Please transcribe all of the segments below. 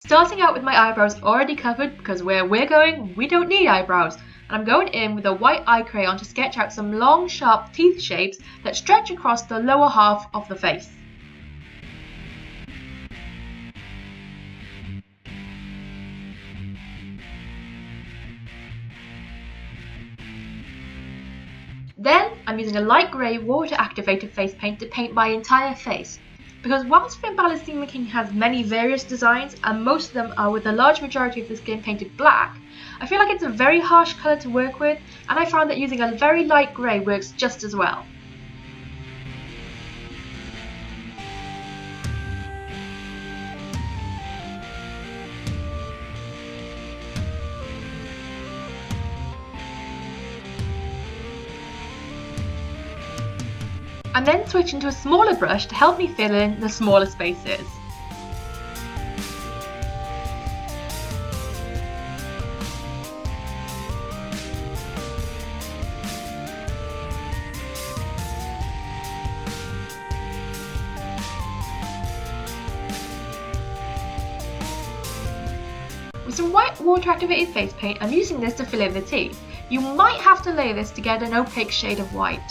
Starting out with my eyebrows already covered because where we're going, we don't need eyebrows. And I'm going in with a white eye crayon to sketch out some long, sharp teeth shapes that stretch across the lower half of the face. Then I'm using a light grey water-activated face paint to paint my entire face. Because whilst Bálor's Demon King has many various designs, and most of them are with the large majority of the skin painted black, I feel like it's a very harsh colour to work with, and I found that using a very light grey works just as well. I'm then switching to a smaller brush to help me fill in the smaller spaces. With some white water-activated face paint, I'm using this to fill in the teeth. You might have to layer this to get an opaque shade of white.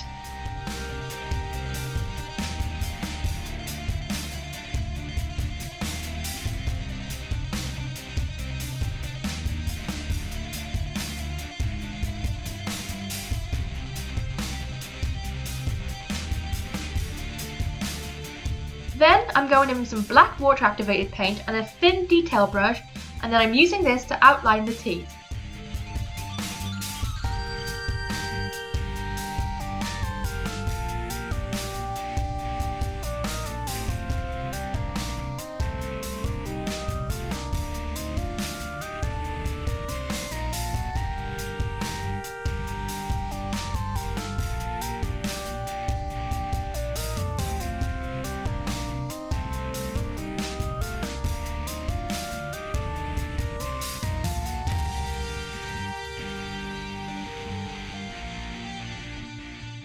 Then I'm going in with some black water activated paint and a thin detail brush, and then I'm using this to outline the teeth.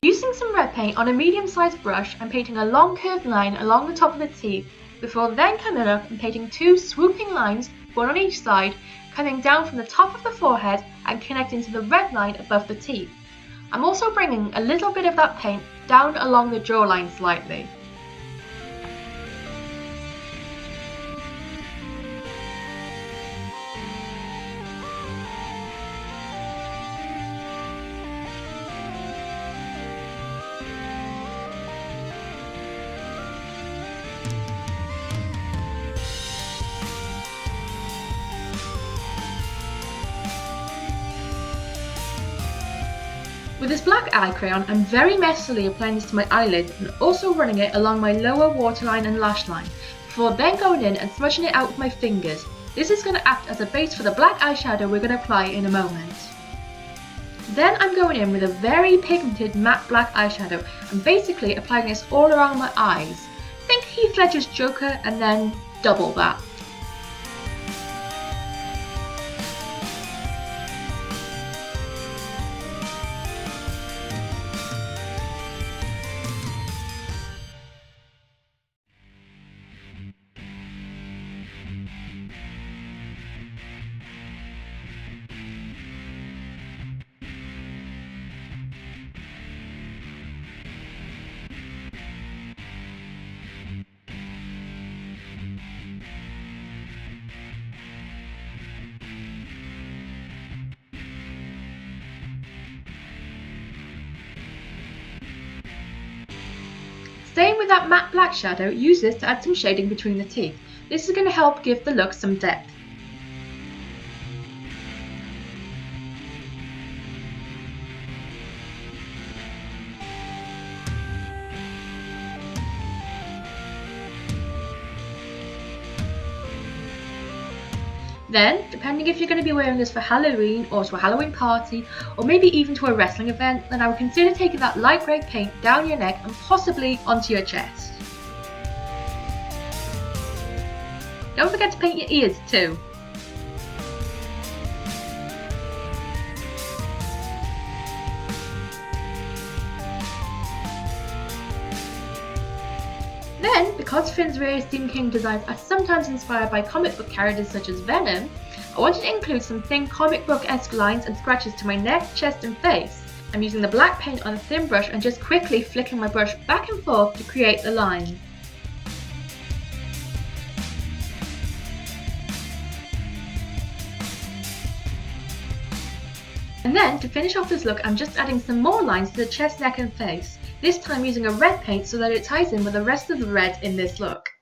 Using some red paint on a medium-sized brush, I'm painting a long curved line along the top of the teeth, before then coming up and painting two swooping lines, one on each side, coming down from the top of the forehead and connecting to the red line above the teeth. I'm also bringing a little bit of that paint down along the jawline slightly. With this black eye crayon, I'm very messily applying this to my eyelid and also running it along my lower waterline and lash line, before then going in and smudging it out with my fingers. This is going to act as a base for the black eyeshadow we're going to apply in a moment. Then I'm going in with a very pigmented matte black eyeshadow and basically applying this all around my eyes. Think Heath Ledger's Joker and then double that. Staying with that matte black shadow, use this to add some shading between the teeth. This is going to help give the look some depth. Then, depending if you're going to be wearing this for Halloween or to a Halloween party or maybe even to a wrestling event, then I would consider taking that light grey paint down your neck and possibly onto your chest. Don't forget to paint your ears too. Then, because Finn's various Demon King designs are sometimes inspired by comic book characters such as Venom, I wanted to include some thin comic book-esque lines and scratches to my neck, chest and face. I'm using the black paint on a thin brush and just quickly flicking my brush back and forth to create the lines. And then, to finish off this look, I'm just adding some more lines to the chest, neck and face, this time using a red paint so that it ties in with the rest of the red in this look.